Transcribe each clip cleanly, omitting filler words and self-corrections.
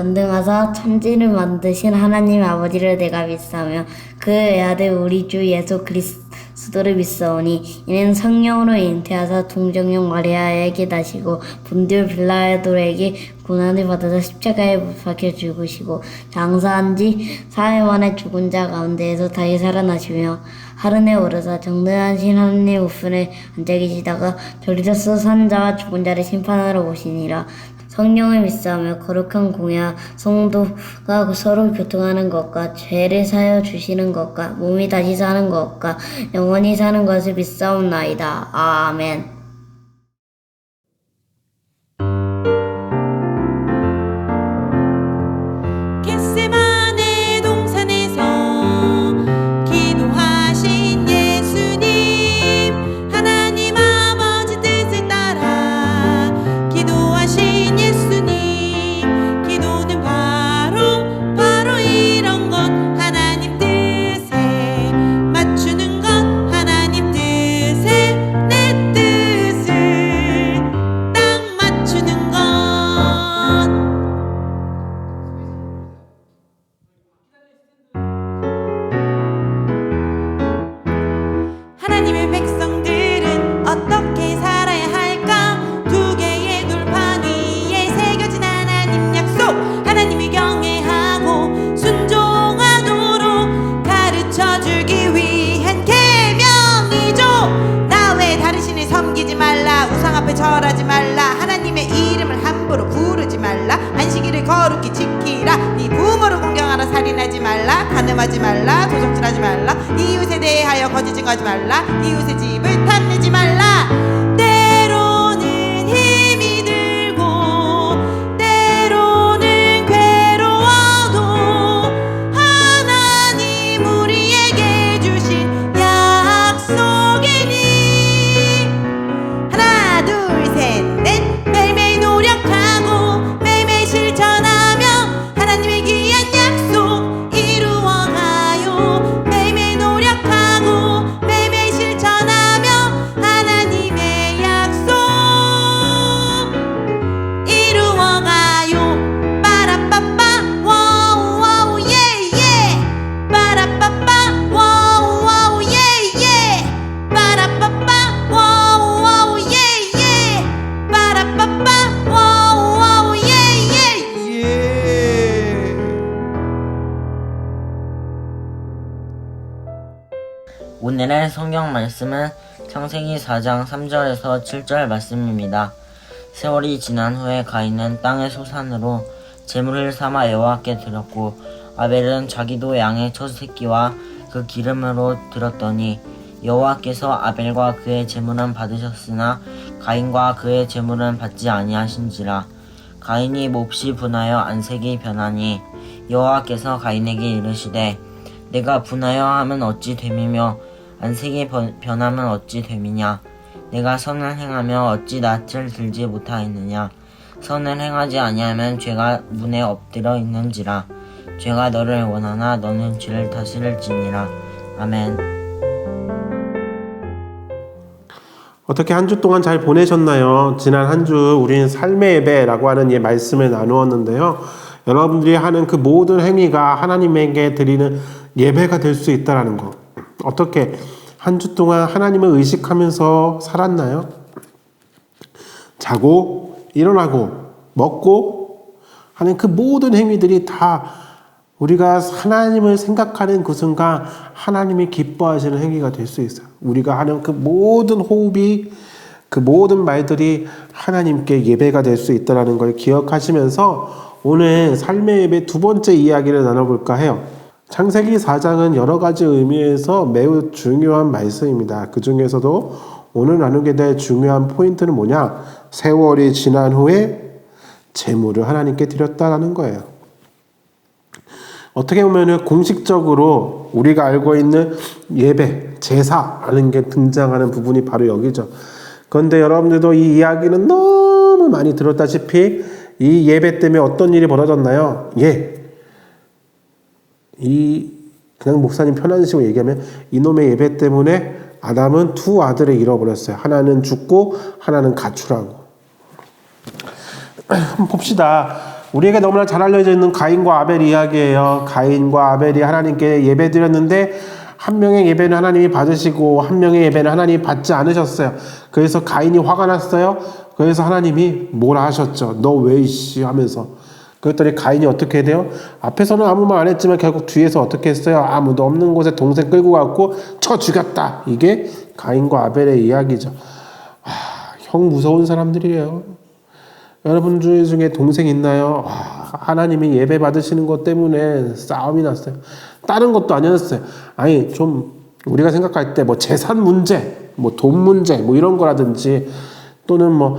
전능하사 천지를 만드신 하나님 아버지를 내가 믿사오며 그 외아들 우리 주 예수 그리스도를 믿사오니 이는 성령으로 잉태하사 동정녀 마리아에게 나시고 본디오 빌라도에게 고난을 받아서 십자가에 못 박혀 죽으시고 장사한 지 4일 만에 죽은 자 가운데에서 다시 살아나시며 하늘에 오르사 정등하신 하나님 우편에 앉아 계시다가 저리로서 산 자와 죽은 자를 심판하러 오시니라. 성령을 믿사오며 거룩한 공야 성도가 서로 교통하는 것과 죄를 사여 주시는 것과 몸이 다시 사는 것과 영원히 사는 것을 믿사옵나이다. 아멘. 겟세마네 동산에서 기도하신 예수님, 하나님 아버지 뜻을 따라 기도하신 예수님, 기도는 바로 이런 것, 하나님 뜻에 맞추는 것, 하나님 뜻에 내 뜻을 딱 맞추는 것. 하나님의 백성들은 어떻게 살아야 할까? 두 개의 돌판 위에 새겨진 하나님 약속, 하나님을 경외하고 순종하도록 가르쳐주기 위한 계명이죠. 나 외에 다른 신을 섬기지 말라, 우상 앞에 절하지 말라, 하나님의 이름을 함부로 부르지 말라, 안식일을 거룩히 지키라, 네 부모를 공경하라, 살인하지 말라, 간음하지 말라, 도적질하지 말라, 이웃에 대하여 거짓 증거하지 말라, 이웃의 집을 탐내지 말라. 때로는 힘이 들고 때로는 괴로워도 하나님 우리에게 주신 약속이니 하나 둘 셋 넷 매일매일 노력하고 매일매일 실천하며 하나님의 귀한 약속 이루어가요. 매일매일 노력하고 매일매일 실천하며 하나님의 약속 이루어가요. 빠라빠빠 와우 와우 예예, 빠라빠빠 와우 와우 예예, 빠라빠빠 와우 와우 예예, 빠라빠빠 와우 와우 예예. 오늘의 성경 말씀은 창세기 4장 3절에서 7절 말씀입니다. 세월이 지난 후에 가인은 땅의 소산으로 제물을 삼아 여호와께 드렸고 아벨은 자기도 양의 첫 새끼와 그 기름으로 드렸더니 여호와께서 아벨과 그의 제물은 받으셨으나 가인과 그의 제물은 받지 아니하신지라. 가인이 몹시 분하여 안색이 변하니 여호와께서 가인에게 이르시되 내가 분하여 함은 어찌 됨이며 안색이 변함은 어찌 됨이냐. 내가 선을 행하며 어찌 낯을 들지 못하였느냐. 선을 행하지 아니하면 죄가 문에 엎드려 있는지라. 죄가 너를 원하나 너는 죄를 다스릴지니라. 아멘. 어떻게 한 주 동안 잘 보내셨나요? 지난 한 주 우리는 삶의 예배라고 하는 말씀을 나누었는데요. 여러분들이 하는 그 모든 행위가 하나님에게 드리는 예배가 될 수 있다는 것. 어떻게 한 주 동안 하나님을 의식하면서 살았나요? 자고 일어나고 먹고 하는 그 모든 행위들이 다 우리가 하나님을 생각하는 그 순간 하나님이 기뻐하시는 행위가 될 수 있어요. 우리가 하는 그 모든 호흡이, 그 모든 말들이 하나님께 예배가 될 수 있다는 걸 기억하시면서 오늘 삶의 예배 두 번째 이야기를 나눠볼까 해요. 창세기 4장은 여러 가지 의미에서 매우 중요한 말씀입니다. 그 중에서도 오늘 나누게 될 중요한 포인트는 뭐냐? 세월이 지난 후에 제물을 하나님께 드렸다라는 거예요. 어떻게 보면 공식적으로 우리가 알고 있는 예배, 제사라는 게 등장하는 부분이 바로 여기죠. 그런데 여러분들도 이 이야기는 너무 많이 들었다시피 이 예배 때문에 어떤 일이 벌어졌나요? 그냥 목사님 편한 식으로 얘기하면 이놈의 예배 때문에 아담은 두 아들을 잃어버렸어요. 하나는 죽고 하나는 가출하고. 한번 봅시다. 우리에게 너무나 잘 알려져 있는 가인과 아벨 이야기예요. 가인과 아벨이 하나님께 예배 드렸는데 한 명의 예배는 하나님이 받으시고 한 명의 예배는 하나님이 받지 않으셨어요. 그래서 가인이 화가 났어요. 그래서 하나님이 뭐라 하셨죠. 너 왜 이씨 하면서. 그랬더니 가인이 어떻게 돼요? 앞에서는 아무 말 안 했지만 결국 뒤에서 어떻게 했어요? 아무도 없는 곳에 동생 끌고 가고 쳐 죽였다. 이게 가인과 아벨의 이야기죠. 형 무서운 사람들이에요. 여러분 중에 동생 있나요? 하나님이 예배 받으시는 것 때문에 싸움이 났어요. 다른 것도 아니었어요. 아니 좀 우리가 생각할 때 뭐 재산 문제, 뭐 돈 문제, 뭐 이런 거라든지 또는 뭐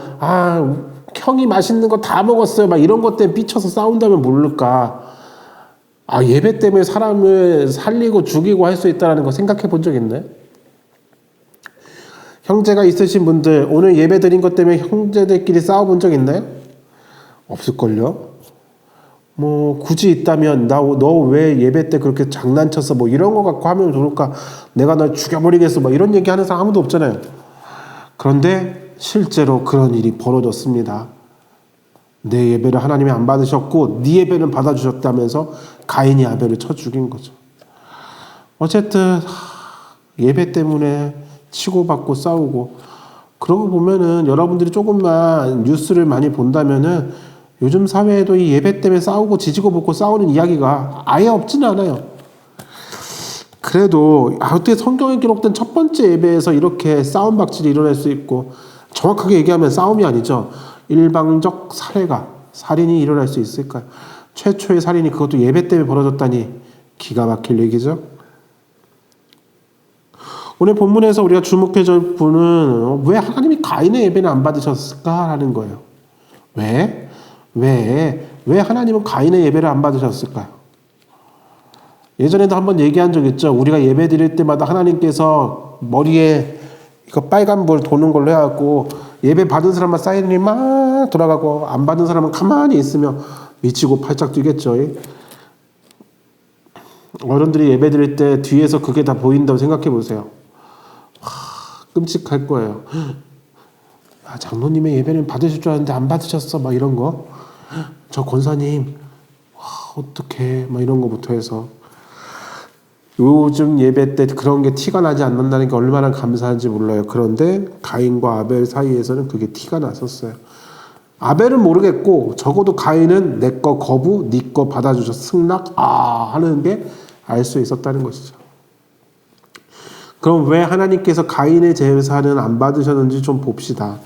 형이 맛있는 거 다 먹었어요. 막 이런 것 때문에 삐쳐서 싸운다면 모를까. 예배 때문에 사람을 살리고 죽이고 할 수 있다는 거 생각해 본 적 있나요? 형제가 있으신 분들 오늘 예배 드린 것 때문에 형제들끼리 싸워본 적 있나요? 없을걸요? 뭐 굳이 있다면 너 왜 예배 때 그렇게 장난쳤어 뭐 이런 거 갖고 하면 좋을까? 내가 널 죽여버리겠어 뭐 이런 얘기 하는 사람 아무도 없잖아요. 그런데 실제로 그런 일이 벌어졌습니다. 내 예배를 하나님이 안 받으셨고 네 예배는 받아주셨다면서 가인이 아벨을 쳐 죽인 거죠. 어쨌든 예배 때문에 치고받고 싸우고 그러고 보면은 여러분들이 조금만 뉴스를 많이 본다면은 요즘 사회에도 이 예배 때문에 싸우고 지지고 볶고 싸우는 이야기가 아예 없지는 않아요. 그래도 어떻게 성경에 기록된 첫 번째 예배에서 이렇게 싸움 박질이 일어날 수 있고 정확하게 얘기하면 싸움이 아니죠. 일방적 살인이 일어날 수 있을까요? 최초의 살인이 그것도 예배 때문에 벌어졌다니 기가 막힐 얘기죠. 오늘 본문에서 우리가 주목해줄 분은 왜 하나님이 가인의 예배는 안 받으셨을까라는 거예요. 왜 하나님은 가인의 예배를 안 받으셨을까요? 예전에도 한번 얘기한 적 있죠. 우리가 예배 드릴 때마다 하나님께서 머리에 이거 빨간불 도는 걸로 해갖고 예배 받은 사람만 사이렌이 막 돌아가고 안 받은 사람은 가만히 있으면 미치고 팔짝 뛰겠죠. 어른들이 예배 드릴 때 뒤에서 그게 다 보인다고 생각해 보세요. 끔찍할 거예요. 장로님의 예배는 받으실 줄 알았는데 안 받으셨어. 막 이런 거. 저 권사님 어떡해. 막 이런 거부터 해서. 요즘 예배 때 그런 게 티가 나지 않는다는 게 얼마나 감사한지 몰라요. 그런데 가인과 아벨 사이에서는 그게 티가 났었어요. 아벨은 모르겠고 적어도 가인은 내 거 거부, 네 거 받아주셔 승낙 하는 게 알 수 있었다는 것이죠. 그럼 왜 하나님께서 가인의 제사는 안 받으셨는지 좀 봅시다.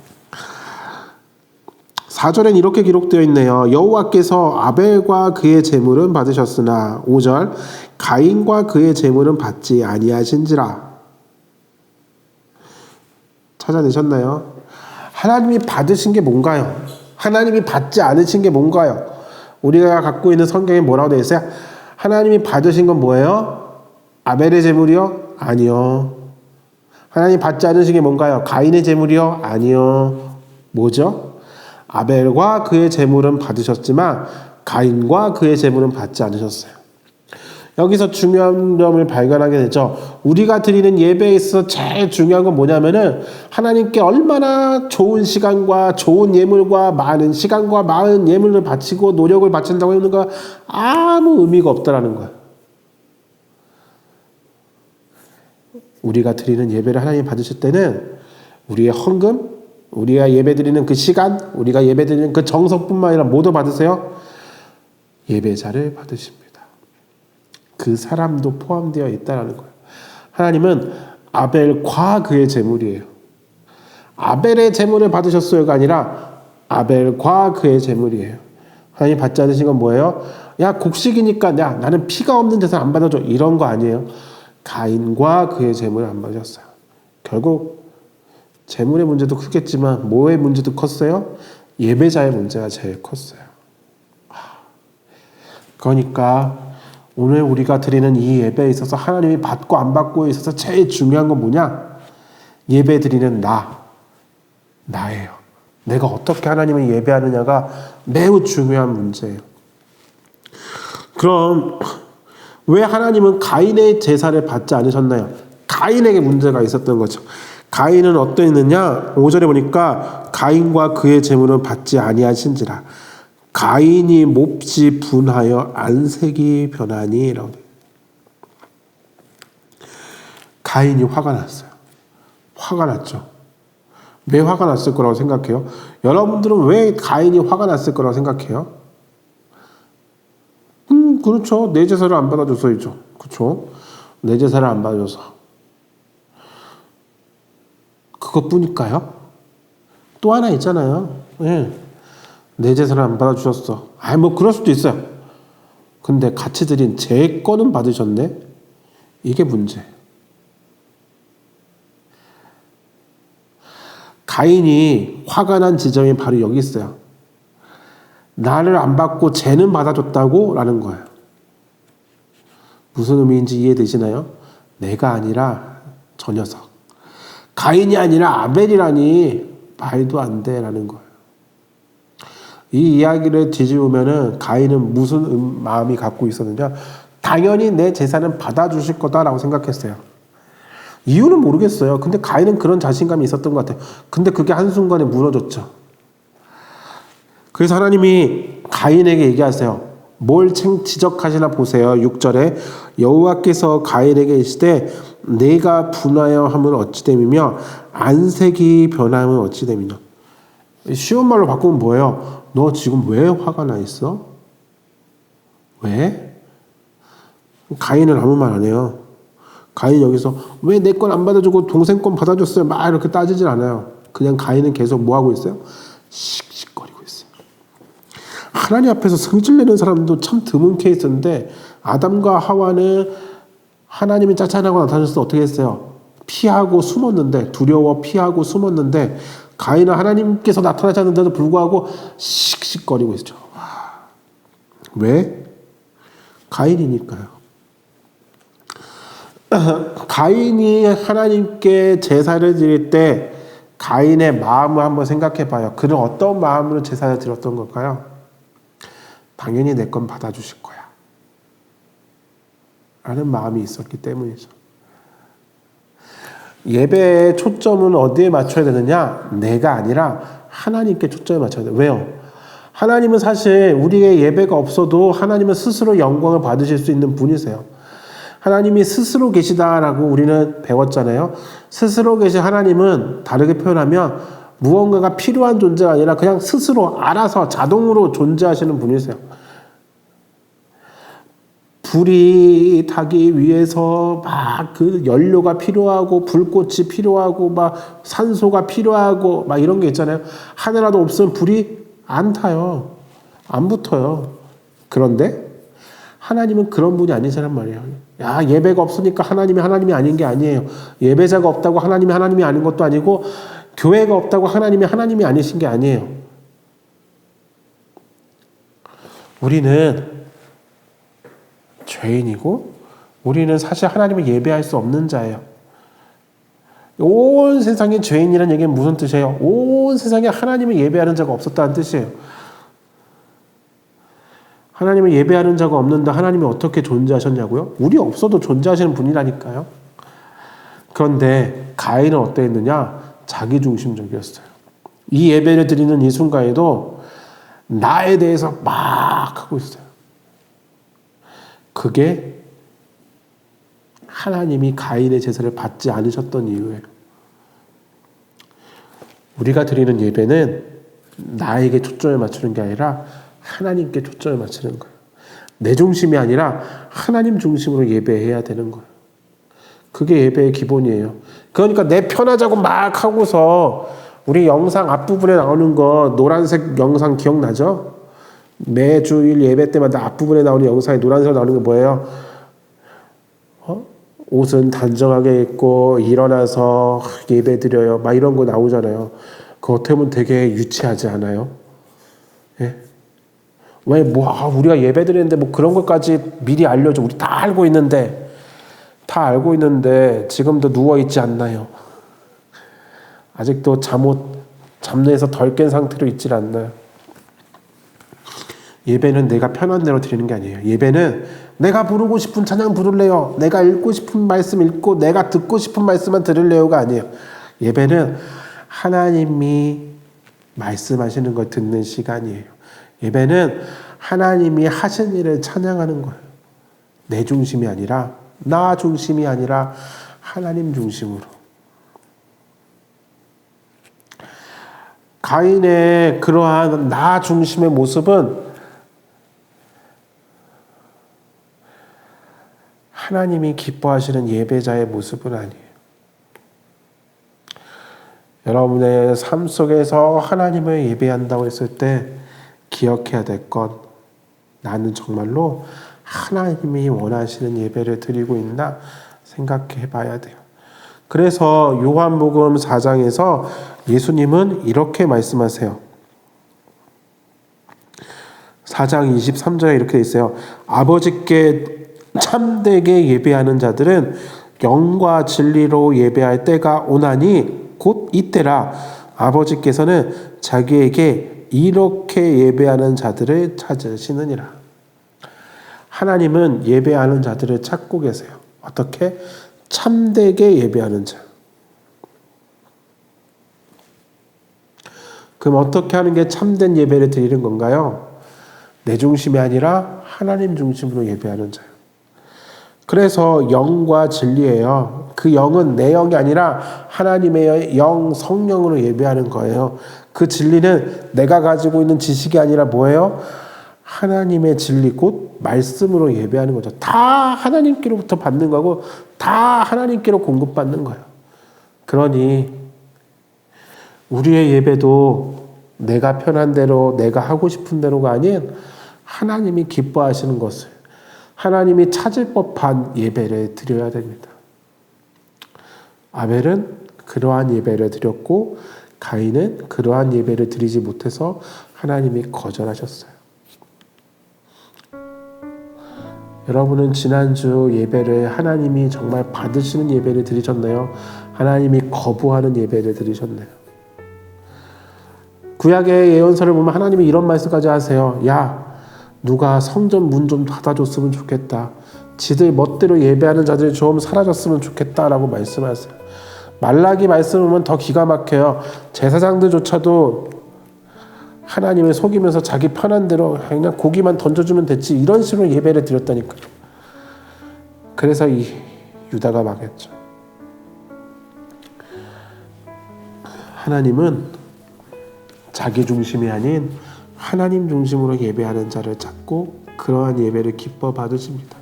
4절엔 이렇게 기록되어 있네요. 여호와께서 아벨과 그의 제물은 받으셨으나 5절 가인과 그의 제물은 받지 아니하신지라. 찾아내셨나요? 하나님이 받으신 게 뭔가요? 하나님이 받지 않으신 게 뭔가요? 우리가 갖고 있는 성경에 뭐라고 되어 있어요? 하나님이 받으신 건 뭐예요? 아벨의 제물이요? 아니요. 하나님 받지 않으신 게 뭔가요? 가인의 제물이요? 아니요. 뭐죠? 아벨과 그의 제물은 받으셨지만 가인과 그의 제물은 받지 않으셨어요. 여기서 중요한 점을 발견하게 되죠. 우리가 드리는 예배에 있어서 제일 중요한 건 뭐냐면은 하나님께 얼마나 좋은 시간과 좋은 예물과 많은 시간과 많은 예물을 바치고 노력을 바친다고 하는 거 아무 의미가 없다라는 거예요. 우리가 드리는 예배를 하나님 받으실 때는 우리의 헌금, 우리가 예배 드리는 그 시간, 우리가 예배 드리는 그 정성뿐만 아니라 모두 받으세요. 예배자를 받으십니다. 그 사람도 포함되어 있다는 거예요. 하나님은 아벨과 그의 제물이에요. 아벨의 제물을 받으셨어요가 아니라 아벨과 그의 제물이에요. 하나님 받지 않으신 건 뭐예요? 야 곡식이니까 야 나는 피가 없는 데서 안 받아줘 이런 거 아니에요. 가인과 그의 제물을 안 받으셨어요. 결국 제물의 문제도 크겠지만 뭐의 문제도 컸어요? 예배자의 문제가 제일 컸어요. 그러니까 오늘 우리가 드리는 이 예배에 있어서 하나님이 받고 안 받고에 있어서 제일 중요한 건 뭐냐? 예배 드리는 나예요. 내가 어떻게 하나님을 예배하느냐가 매우 중요한 문제예요. 그럼 왜 하나님은 가인의 제사를 받지 않으셨나요? 가인에게 문제가 있었던 거죠. 가인은 어떠했느냐? 5절에 보니까 가인과 그의 제물은 받지 아니하신지라. 가인이 몹시 분하여 안색이 변하니 라고. 가인이 화가 났어요. 화가 났죠. 왜 화가 났을 거라고 생각해요? 여러분들은 왜 가인이 화가 났을 거라고 생각해요? 그렇죠. 내 제사를 안 받아줘서이죠. 그렇죠. 내 제사를 안 받아줘서. 그것뿐일까요? 또 하나 있잖아요. 예. 내 제사를 안 받아주셨어. 뭐 그럴 수도 있어요. 근데 같이 드린 제 거는 받으셨네? 이게 문제. 가인이 화가 난 지점이 바로 여기 있어요. 나를 안 받고 쟤는 받아줬다고? 라는 거예요. 무슨 의미인지 이해되시나요? 내가 아니라 저 녀석. 가인이 아니라 아벨이라니 말도 안 돼 라는 거예요. 이 이야기를 뒤집으면은 가인은 무슨 마음이 갖고 있었느냐? 당연히 내 제사는 받아주실 거다라고 생각했어요. 이유는 모르겠어요. 근데 가인은 그런 자신감이 있었던 것 같아요. 근데 그게 한순간에 무너졌죠. 그래서 하나님이 가인에게 얘기하세요. 뭘 지적하시나 보세요. 6절에 여호와께서 가인에게 이르시되 내가 분하여 함은 어찌 됨이며 안색이 변함은 어찌 됨이냐. 쉬운 말로 바꾸면 뭐예요? 너 지금 왜 화가 나 있어? 왜? 가인은 아무 말 안 해요. 가인 여기서 왜 내 건 안 받아주고 동생 건 받아줬어요? 막 이렇게 따지질 않아요. 그냥 가인은 계속 뭐 하고 있어요? 씩씩거리고 있어요. 하나님 앞에서 성질내는 사람도 참 드문 케이스인데 아담과 하와는 하나님이 짜잔하고 나타나셔서 어떻게 했어요? 피하고 숨었는데 두려워 피하고 숨었는데 가인은 하나님께서 나타나지 않는데도 불구하고 씩씩거리고 있죠. 왜? 가인이니까요. 가인이 하나님께 제사를 드릴 때 가인의 마음을 한번 생각해 봐요. 그는 어떤 마음으로 제사를 드렸던 걸까요? 당연히 내 건 받아주실 거야 라는 마음이 있었기 때문이죠. 예배의 초점은 어디에 맞춰야 되느냐? 내가 아니라 하나님께 초점을 맞춰야 돼요. 왜요? 하나님은 사실 우리의 예배가 없어도 하나님은 스스로 영광을 받으실 수 있는 분이세요. 하나님이 스스로 계시다라고 우리는 배웠잖아요. 스스로 계신 하나님은 다르게 표현하면 무언가가 필요한 존재가 아니라 그냥 스스로 알아서 자동으로 존재하시는 분이세요. 불이 타기 위해서 막 그 연료가 필요하고 불꽃이 필요하고 막 산소가 필요하고 막 이런 게 있잖아요. 하나라도 없으면 불이 안 타요. 안 붙어요. 그런데 하나님은 그런 분이 아니시란 말이에요. 야, 예배가 없으니까 하나님이 아닌 게 아니에요. 예배자가 없다고 하나님이 아닌 것도 아니고 교회가 없다고 하나님이 아니신 게 아니에요. 우리는 죄인이고 우리는 사실 하나님을 예배할 수 없는 자예요. 온 세상에 죄인이라는 얘기는 무슨 뜻이에요? 온 세상에 하나님을 예배하는 자가 없었다는 뜻이에요. 하나님을 예배하는 자가 없는데 하나님이 어떻게 존재하셨냐고요? 우리 없어도 존재하시는 분이라니까요. 그런데 가인은 어땠느냐? 자기중심적이었어요. 이 예배를 드리는 이 순간에도 나에 대해서 막 하고 있어요. 그게 하나님이 가인의 제사를 받지 않으셨던 이유예요. 우리가 드리는 예배는 나에게 초점을 맞추는 게 아니라 하나님께 초점을 맞추는 거예요. 내 중심이 아니라 하나님 중심으로 예배해야 되는 거예요. 그게 예배의 기본이에요. 그러니까 내 편하자고 막 하고서 우리 영상 앞부분에 나오는 거 노란색 영상 기억나죠? 매주일 예배 때마다 앞부분에 나오는 영상에 노란색으로 나오는 게 뭐예요? 옷은 단정하게 입고 일어나서 예배 드려요. 막 이런 거 나오잖아요. 그거 어떻게 보면 되게 유치하지 않아요? 예? 왜 우리가 예배 드리는데 그런 것까지 미리 알려줘. 우리 다 알고 있는데 지금도 누워있지 않나요? 아직도 잠에서 덜 깬 상태로 있질 않나요? 예배는 내가 편한 대로 드리는 게 아니에요. 예배는 내가 부르고 싶은 찬양 부를래요. 내가 읽고 싶은 말씀 읽고 내가 듣고 싶은 말씀만 들을래요가 아니에요. 예배는 하나님이 말씀하시는 걸 듣는 시간이에요. 예배는 하나님이 하신 일을 찬양하는 거예요. 내 중심이 아니라, 나 중심이 아니라 하나님 중심으로. 가인의 그러한 나 중심의 모습은 하나님이 기뻐하시는 예배자의 모습은 아니에요. 여러분의 삶 속에서 하나님을 예배한다고 했을 때 기억해야 될 것, 나는 정말로 하나님이 원하시는 예배를 드리고 있나 생각해 봐야 돼요. 그래서 요한복음 4장에서 예수님은 이렇게 말씀하세요. 4장 23절에 이렇게 있어요. 아버지께 참되게 예배하는 자들은 영과 진리로 예배할 때가 오나니 곧 이때라. 아버지께서는 자기에게 이렇게 예배하는 자들을 찾으시느니라. 하나님은 예배하는 자들을 찾고 계세요. 어떻게? 참되게 예배하는 자. 그럼 어떻게 하는 게 참된 예배를 드리는 건가요? 내 중심이 아니라 하나님 중심으로 예배하는 자예요. 그래서 영과 진리예요. 그 영은 내 영이 아니라 하나님의 영, 성령으로 예배하는 거예요. 그 진리는 내가 가지고 있는 지식이 아니라 뭐예요? 하나님의 진리, 곧 말씀으로 예배하는 거죠. 다 하나님께로부터 받는 거고 다 하나님께로 공급받는 거예요. 그러니 우리의 예배도 내가 편한 대로, 내가 하고 싶은 대로가 아닌 하나님이 기뻐하시는 것을, 하나님이 찾을 법한 예배를 드려야 됩니다. 아벨은 그러한 예배를 드렸고 가인은 그러한 예배를 드리지 못해서 하나님이 거절하셨어요. 여러분은 지난주 예배를 하나님이 정말 받으시는 예배를 드리셨나요? 하나님이 거부하는 예배를 드리셨나요? 구약의 예언서를 보면 하나님이 이런 말씀까지 하세요. 야, 누가 성전 문 좀 닫아줬으면 좋겠다. 지들 멋대로 예배하는 자들이 좀 사라졌으면 좋겠다라고 말씀하세요. 말라기 말씀을 보면 더 기가 막혀요. 제사장들조차도 하나님을 속이면서 자기 편한 대로 그냥 고기만 던져주면 됐지, 이런 식으로 예배를 드렸다니까요. 그래서 이 유다가 망했죠. 하나님은 자기 중심이 아닌 하나님 중심으로 예배하는 자를 찾고 그러한 예배를 기뻐 받으십니다.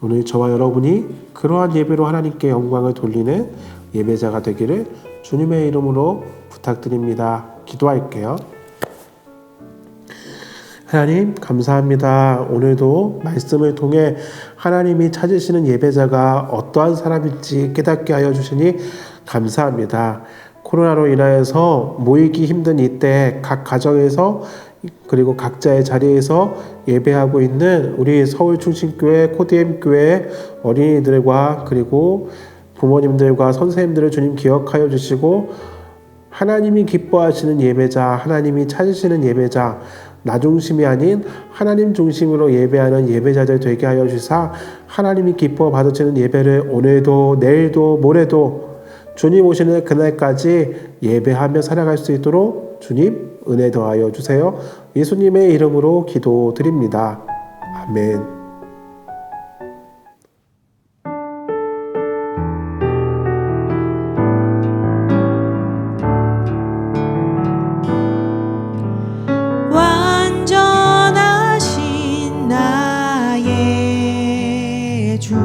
오늘 저와 여러분이 그러한 예배로 하나님께 영광을 돌리는 예배자가 되기를 주님의 이름으로 부탁드립니다. 기도할게요. 하나님 감사합니다. 오늘도 말씀을 통해 하나님이 찾으시는 예배자가 어떠한 사람일지 깨닫게 하여 주시니 감사합니다. 코로나로 인하여서 모이기 힘든 이때 각 가정에서 그리고 각자의 자리에서 예배하고 있는 우리 서울충신교회 코디엠교회 어린이들과 그리고 부모님들과 선생님들을 주님 기억하여 주시고 하나님이 기뻐하시는 예배자, 하나님이 찾으시는 예배자, 나 중심이 아닌 하나님 중심으로 예배하는 예배자들 되게 하여 주사 하나님이 기뻐 받으시는 예배를 오늘도 내일도 모레도 주님 오시는 그날까지 예배하며 살아갈 수 있도록 주님 은혜 더하여 주세요. 예수님의 이름으로 기도드립니다. 아멘. 완전하신 나의 주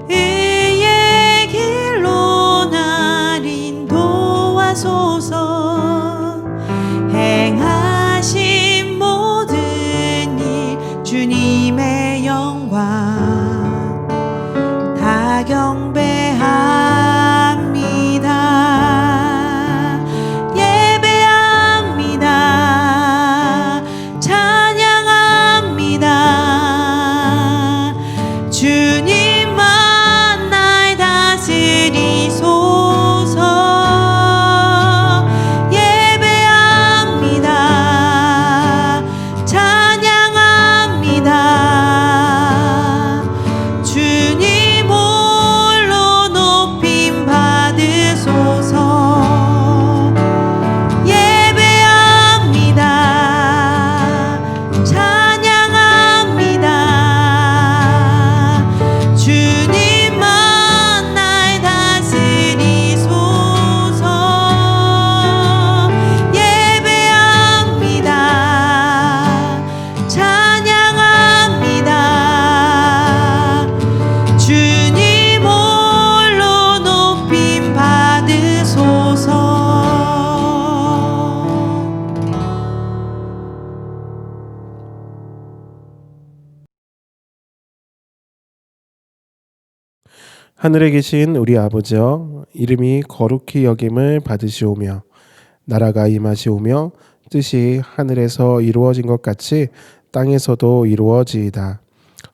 의의 길로 날 인도하소서. 행하신 모든 일 주님의 영광 다 경배합니다. 예배합니다. 찬양합니다. 주님만 날 다스리소서. 예배합니다. 찬양합니다. 주님 홀로 하늘에 계신 우리 아버지여, 이름이 거룩히 여김을 받으시오며 나라가 임하시오며 뜻이 하늘에서 이루어진 것 같이 땅에서도 이루어지이다.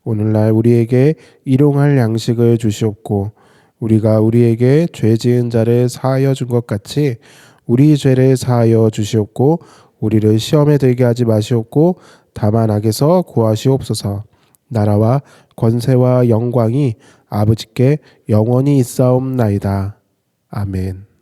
오늘날 우리에게 일용할 양식을 주시옵고 우리가 우리에게 죄 지은 자를 사하여 준 것 같이 우리 죄를 사하여 주시옵고 우리를 시험에 들게 하지 마시옵고 다만 악에서 구하시옵소서. 나라와 권세와 영광이 아버지께 영원히 있사옵나이다. 아멘.